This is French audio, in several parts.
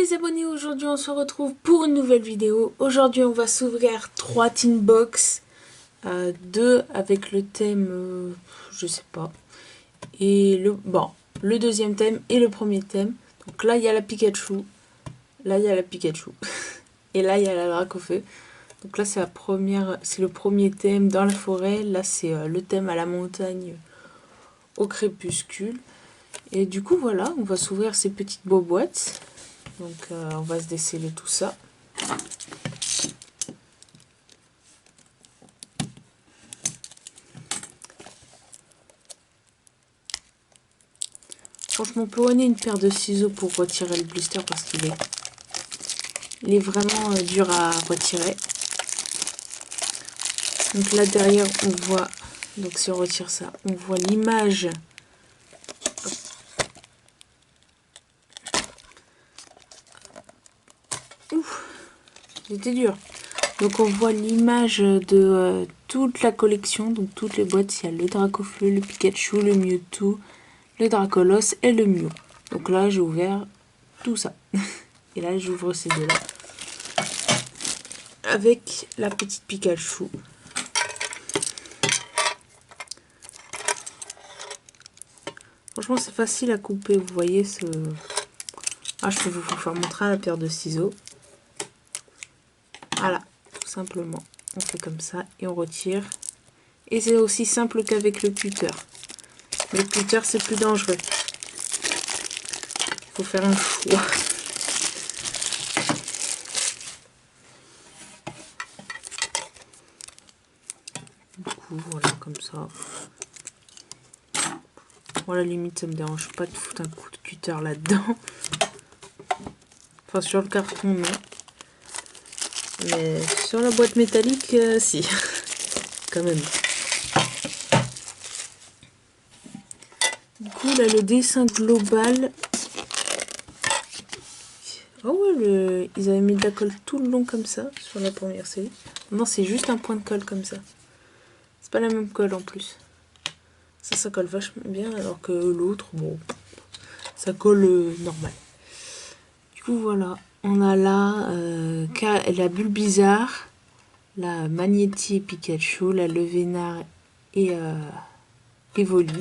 les abonnés, aujourd'hui on se retrouve pour une nouvelle vidéo. Aujourd'hui on va s'ouvrir 3 tin box, 2 avec le thème, je sais pas, et le deuxième thème et le premier thème. Donc là il y a la Pikachu, là il y a la Pikachu, et là il y a la Dracofeu. Donc là c'est le premier thème dans la forêt, là c'est le thème à la montagne au crépuscule. Et du coup voilà, on va s'ouvrir ces petites beaux boîtes. Donc on va se déceler tout ça. Franchement, on peut donner une paire de ciseaux pour retirer le blister parce qu'il est vraiment dur à retirer. Donc là derrière on voit, donc si on retire ça, on voit l'image. Ouf, c'était dur. Donc on voit l'image de toute la collection, donc toutes les boîtes. Il y a le Dracofeu, le Pikachu, le Mewtwo, le Dracolos et le Mew. Donc là j'ai ouvert tout ça. Et là j'ouvre ces deux là. Avec la petite Pikachu. Franchement c'est facile à couper, vous voyez ce... Ah, je peux vous faire montrer à la paire de ciseaux. Voilà, tout simplement. On fait comme ça et on retire. Et c'est aussi simple qu'avec le cutter. Le cutter c'est plus dangereux. Il faut faire un choix. Du coup, voilà, comme ça. Bon, à la limite, ça me dérange pas de foutre un coup de cutter là-dedans. Enfin, sur le carton, non. Mais sur la boîte métallique, si. Quand même. Du coup, là, le dessin global... Oh ouais, ils avaient mis de la colle tout le long comme ça, sur la première série. Non, c'est juste un point de colle comme ça. C'est pas la même colle en plus. Ça colle vachement bien, alors que l'autre, bon, ça colle normal. Du coup, voilà. On a là la Bulbizarre, la Magnéti Pikachu, la Levénard et Evoli.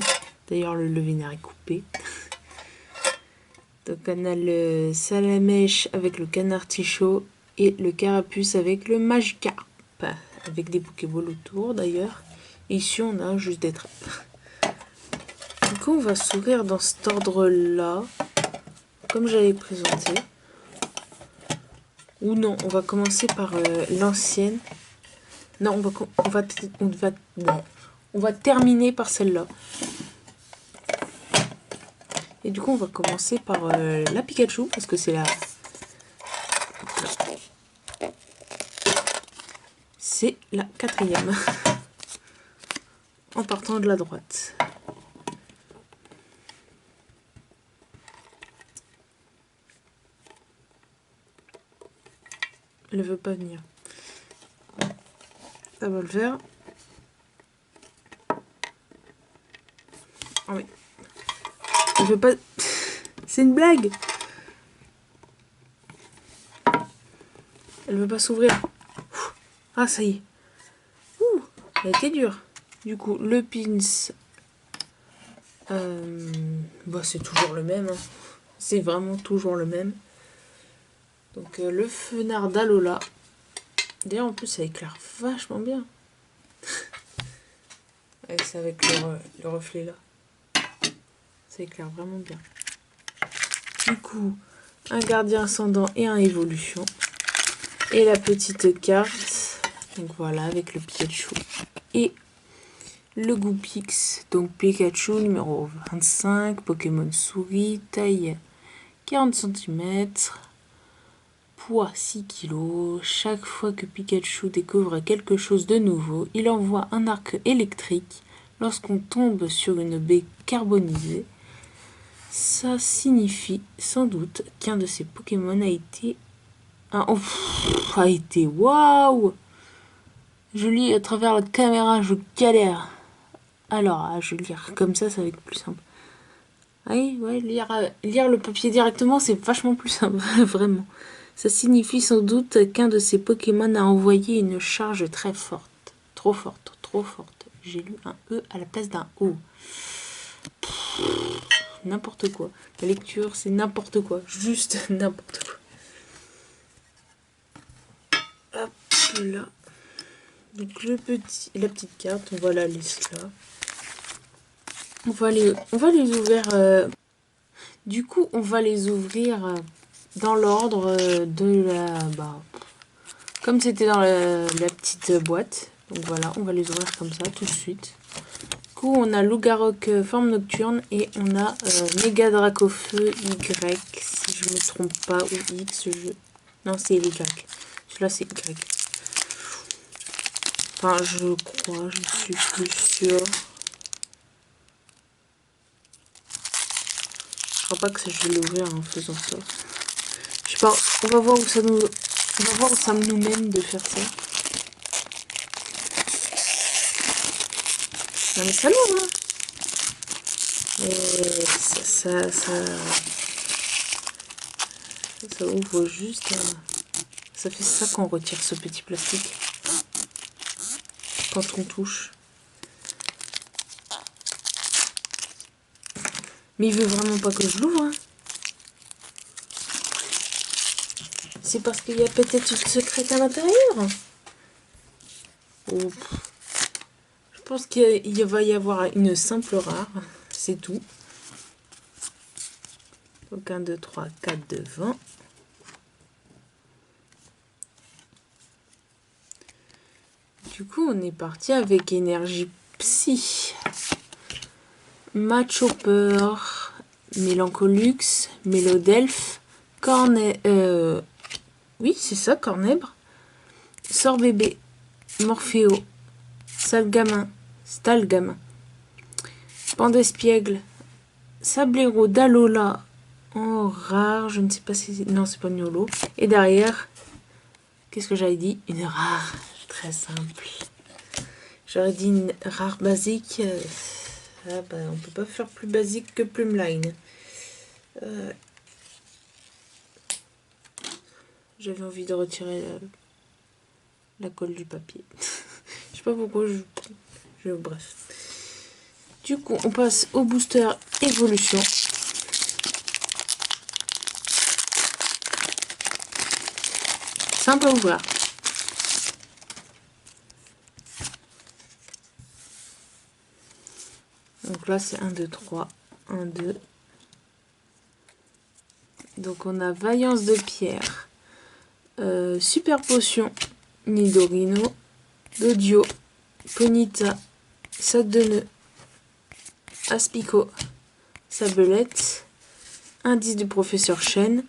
D'ailleurs, le Levénard est coupé. Donc, on a le Salamèche avec le Canartichaud et le Carapuce avec le Magikarp. Avec des Pokéballs autour d'ailleurs. Et ici, on a juste des trappes. Du coup, on va s'ouvrir dans cet ordre-là, comme j'avais présenté. Ou non, on va commencer par l'ancienne. Non, on va terminer par celle-là. Et du coup, on va commencer par la Pikachu, parce que c'est la quatrième. En partant de la droite. Elle ne veut pas venir. Ça va le faire. Ah oui. Elle veut pas... C'est une blague. Elle veut pas s'ouvrir. Ah, ça y est. Ouh, elle a été dure. Du coup, le pins... c'est toujours le même. Hein. C'est vraiment toujours le même. Donc le Fenard d'Alola. D'ailleurs en plus ça éclaire vachement bien. Ouais, c'est avec le reflet là. Ça éclaire vraiment bien. Du coup, un gardien ascendant et un évolution. Et la petite carte. Donc voilà, avec le Pikachu. Et le Goupix. Donc Pikachu numéro 25. Pokémon souris. Taille 40 cm. Poids 6 kg. Chaque fois que Pikachu découvre quelque chose de nouveau, il envoie un arc électrique. Lorsqu'on tombe sur une baie carbonisée, ça signifie sans doute qu'un de ces Pokémon a été... Waouh! Je lis à travers la caméra, je galère. Alors, je vais lire comme ça va être plus simple. Oui, ouais, lire le papier directement, c'est vachement plus simple, vraiment. Ça signifie sans doute qu'un de ces Pokémon a envoyé une charge très forte. Trop forte, trop forte. J'ai lu un E à la place d'un O. N'importe quoi. La lecture, c'est n'importe quoi. Juste n'importe quoi. Hop là. Donc la petite carte, on va la laisser là. On va les ouvrir. Du coup, on va les ouvrir dans l'ordre de la... Bah, comme c'était dans la petite boîte. Donc voilà, on va les ouvrir comme ça tout de suite. Du coup, on a Loup-Garok forme nocturne et on a Méga Dracofeu Y, si je me trompe pas, ou X. Non, c'est Y. Celui-là, c'est Y. Enfin, je crois, je suis plus sûre. Je crois pas que je vais l'ouvrir en faisant ça. Je sais pas, on va voir où ça nous... On va voir où ça nous mène de faire ça. Non mais ça l'ouvre, hein. Et ça ouvre juste. Ça fait ça qu'on retire ce petit plastique. Quand on touche. Mais il veut vraiment pas que je l'ouvre, hein. C'est parce qu'il y a peut-être une secrète à l'intérieur. Oh. Je pense qu'il va y avoir une simple rare. C'est tout. Donc 1, 2, 3, 4 devant. Du coup, on est parti avec énergie psy. Machopper, Mélancolux, Mélodelphe, oui, c'est ça, Cornèbre. Sorbébé, Morphéo, Stalgamin, Pandespiègle, Sablero, Dalola, en rare, je ne sais pas si... Non, c'est pas une YOLO. Et derrière, qu'est-ce que j'avais dit? Une rare, très simple. J'aurais dit une rare basique. Ah bah, on peut pas faire plus basique que Plumeline. J'avais envie de retirer la colle du papier. Je sais pas pourquoi bref. Du coup, on passe au booster évolution. Simple à ouvrir. Donc là, c'est 1, 2, 3. 1, 2. Donc on a Vaillance de pierre. Super potion. Nidorino. Dodio. Ponita. Sac de nœud. Aspico. Sabelette. Indice du professeur Chen.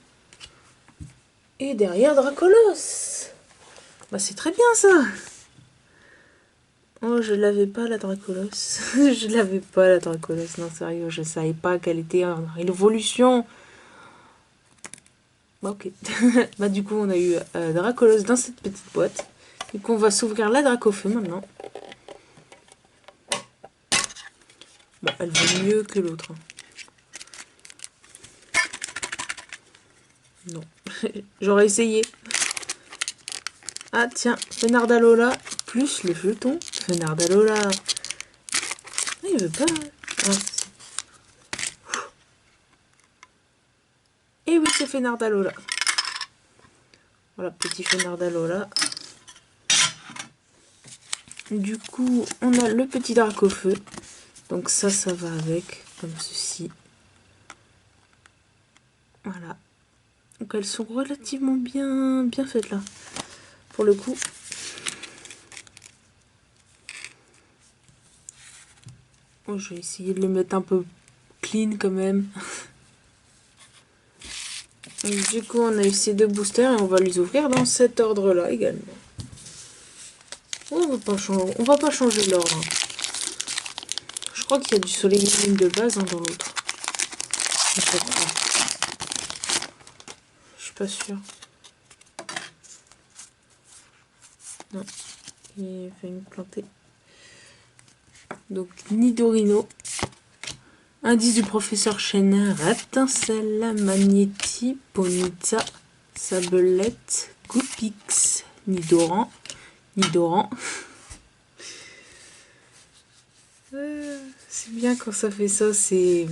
Et derrière Dracolos. Bah c'est très bien ça. Oh, je l'avais pas la Dracolos. Je l'avais pas la Dracolos. Non, sérieux, je savais pas qu'elle était en évolution. Bah, ok. Bah, du coup, on a eu Dracolos dans cette petite boîte. Du coup, on va s'ouvrir la Dracofeu maintenant. Bon, elle vaut mieux que l'autre. Non. J'aurais essayé. Ah, tiens, Fenardalola plus le jeton. Fenardalola. Ah, il veut pas. Ah, et oui, c'est Fenardalola. Voilà, petit Fenardalola. Du coup, on a le petit Dracofeu. Donc ça va avec, comme ceci. Voilà. Donc elles sont relativement bien faites là. Pour le coup. Oh, je vais essayer de le mettre un peu clean quand même. Donc, du coup, on a eu ces deux boosters et on va les ouvrir dans cet ordre-là également. On va pas changer l'ordre. Je crois qu'il y a du soleil de base dans l'autre. Je suis pas sûre. Non, il a failli me planter. Donc Nidorino, Indice du professeur Chener, Étincelle, Magnéti, Ponita, Sablette, Goupix, Nidoran. C'est bien quand ça fait ça, c'est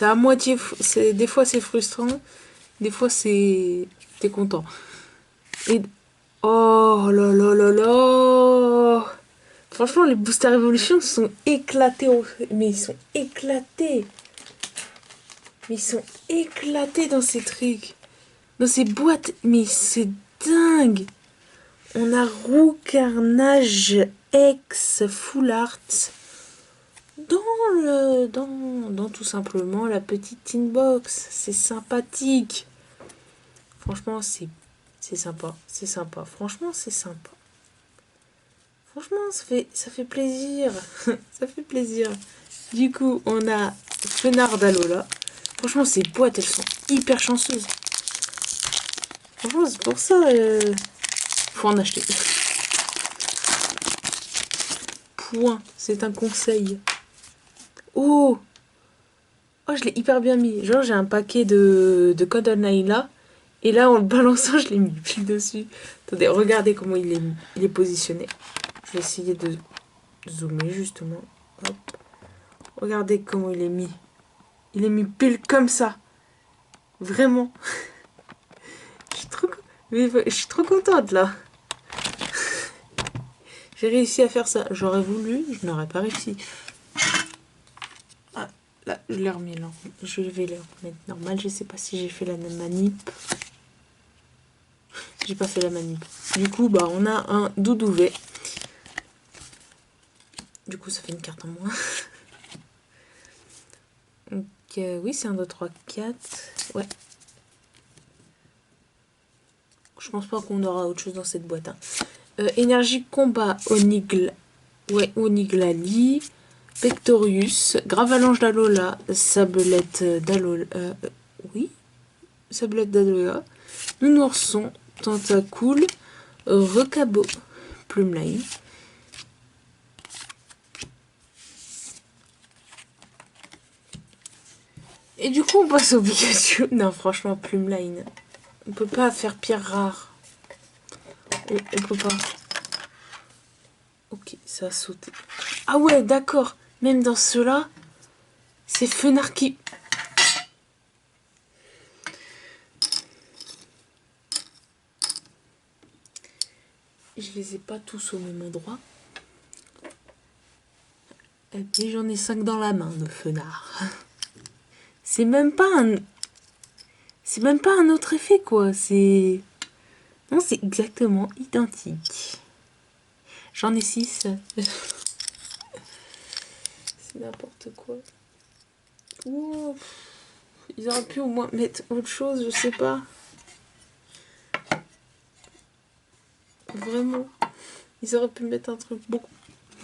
à moitié, des fois c'est frustrant, des fois c'est t'es content. Et oh là là là là, franchement les Booster Evolution sont éclatés, mais ils sont éclatés. Mais ils sont éclatés dans ces trucs, dans ces boîtes, mais c'est dingue. On a Roux, Carnage, X, Full Art dans tout simplement la petite inbox. C'est sympathique. Franchement, c'est sympa. C'est sympa. Franchement, c'est sympa. Franchement, ça fait plaisir. Ça fait plaisir. Du coup, on a Fenard d'Alola. Franchement, ces boîtes, elles sont hyper chanceuses. Franchement, c'est pour ça. Faut en acheter. Point. C'est un conseil. Oh, je l'ai hyper bien mis. Genre, j'ai un paquet de code Naila. Et là, en le balançant, je l'ai mis pile dessus. Attendez, regardez comment il est positionné. Je vais essayer de zoomer, justement. Hop. Regardez comment il est mis. Il est mis pile comme ça. Vraiment. Je suis trop contente, là. J'ai réussi à faire ça. J'aurais voulu, je n'aurais pas réussi. Ah, là, je l'ai remis là. Je vais le remettre normal. Je sais pas si j'ai fait la manip. J'ai pas fait la manip. Du coup, bah, on a un Doudouvet. Du coup, ça fait une carte en moins. Donc, oui, c'est 1, 2, 3, 4. Ouais. Je pense pas qu'on aura autre chose dans cette boîte. Hein. Énergie combat Oniglali, Pectorius, Gravalanche d'Alola, Sablette d'Alola. Oui, Sablette d'Alola, Nounourson, Tentacool, Recabo, Plumeline. Et du coup, on passe au Pikachu. Non, franchement, Plumeline. On peut pas faire pire rare. On peut pas. Ok, ça a sauté. Ah ouais, d'accord. Même dans ceux-là, c'est Fenard qui... Je les ai pas tous au même endroit. Et puis j'en ai 5 dans la main de Fenard. C'est même pas un... C'est même pas un autre effet, quoi. C'est... Non, c'est exactement identique. J'en ai 6. C'est n'importe quoi. Wow. Ils auraient pu au moins mettre autre chose, je sais pas. Vraiment. Ils auraient pu mettre un truc beaucoup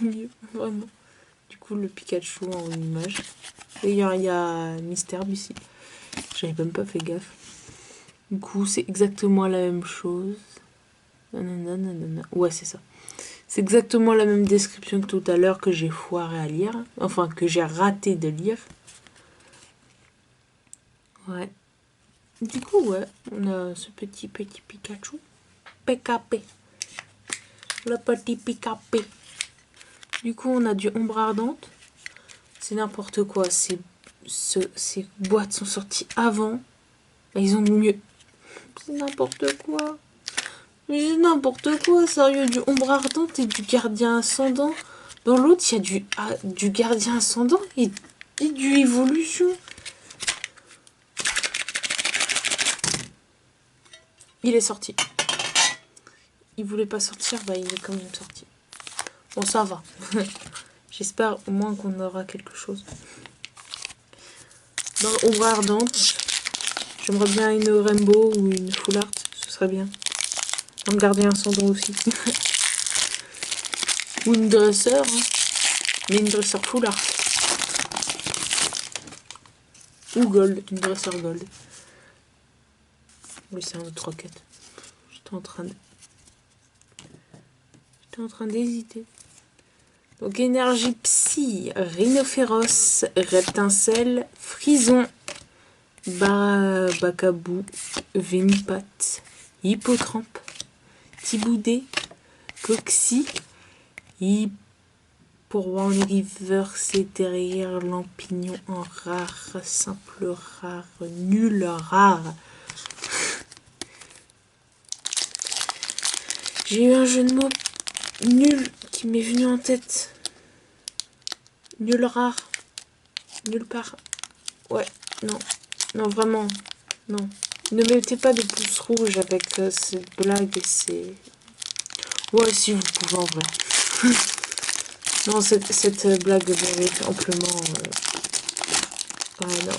mieux, vraiment. Du coup, le Pikachu en image. D'ailleurs, il y a Mystère ici. J'avais même pas fait gaffe. Du coup, c'est exactement la même chose. Ouais, c'est ça. C'est exactement la même description que tout à l'heure que j'ai foiré à lire. Enfin, que j'ai raté de lire. Ouais. Du coup, ouais, on a ce petit Pikachu. PKP. Le petit PKP. Du coup, on a du Ombre Ardente. C'est n'importe quoi. Ces boîtes sont sorties avant. Ils ont mieux. C'est n'importe quoi. Mais c'est n'importe quoi, sérieux. Du Ombre Ardente et du Gardien Ascendant. Dans l'autre, il y a du Gardien Ascendant et du Évolution. Il est sorti. Il voulait pas sortir, bah il est quand même sorti. Bon, ça va. J'espère au moins qu'on aura quelque chose. Dans Ombre Ardente, j'aimerais bien une Rainbow ou une Full Art, ce serait bien. Un Gardien Ascendant aussi. Ou une Dresseur, hein. Mais une Dresseur Full Art. Ou Gold, une Dresseur Gold. Oui, c'est un autre roquette. J'étais en train d'hésiter. Donc énergie psy, rhinophéros, reptincelle, frison, bacabou, vénipat, hippotrampe, tiboudé, coxy, pour Warner River, c'est derrière Lampignon en rare, simple rare, nul rare. J'ai eu un jeu de mots nul qui m'est venu en tête. Nul rare. Nulle part. Ouais, non. Non, vraiment. Non. Ne mettez pas de pouce rouge avec cette blague. C'est... Ouais, si vous pouvez en vrai. Non, cette blague mérite amplement... Ah non.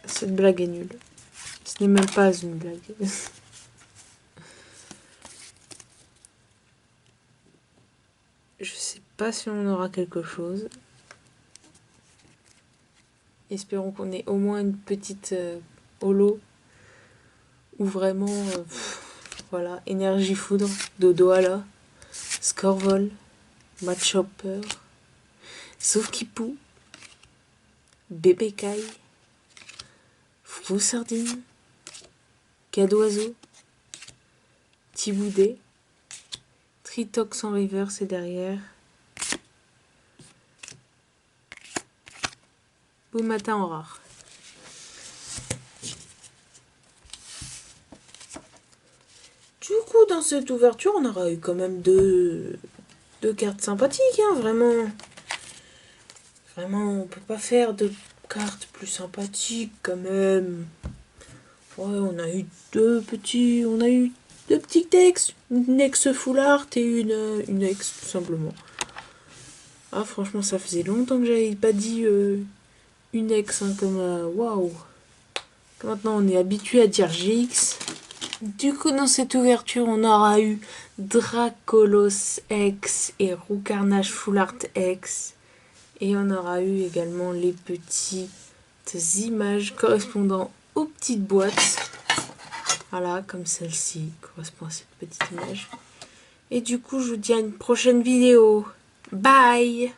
Cette blague est nulle. Ce n'est même pas une blague. Je sais pas si on aura quelque chose. Espérons qu'on ait au moins une petite holo. Ou vraiment... voilà. Énergie foudre. Dodo à la. Scorvol. Matchhopper. Sauf Kipou. Bébé caille. Fou sardine. Cadoiseau. Tiboudé. Tritox en river, c'est derrière. Beau matin en rare. Du coup, dans cette ouverture, on aura eu quand même deux cartes sympathiques, hein, vraiment. Vraiment, on peut pas faire de cartes plus sympathiques quand même. Ouais, on a eu deux petits textes, une ex full art et une ex tout simplement. Ah franchement, ça faisait longtemps que j'avais pas dit une ex, hein, comme waouh. Maintenant, on est habitué à dire GX. Du coup, dans cette ouverture, on aura eu Dracolos X et Roucarnage Full Art X. Et on aura eu également les petites images correspondant aux petites boîtes. Voilà, comme celle-ci correspond à cette petite image. Et du coup, je vous dis à une prochaine vidéo. Bye!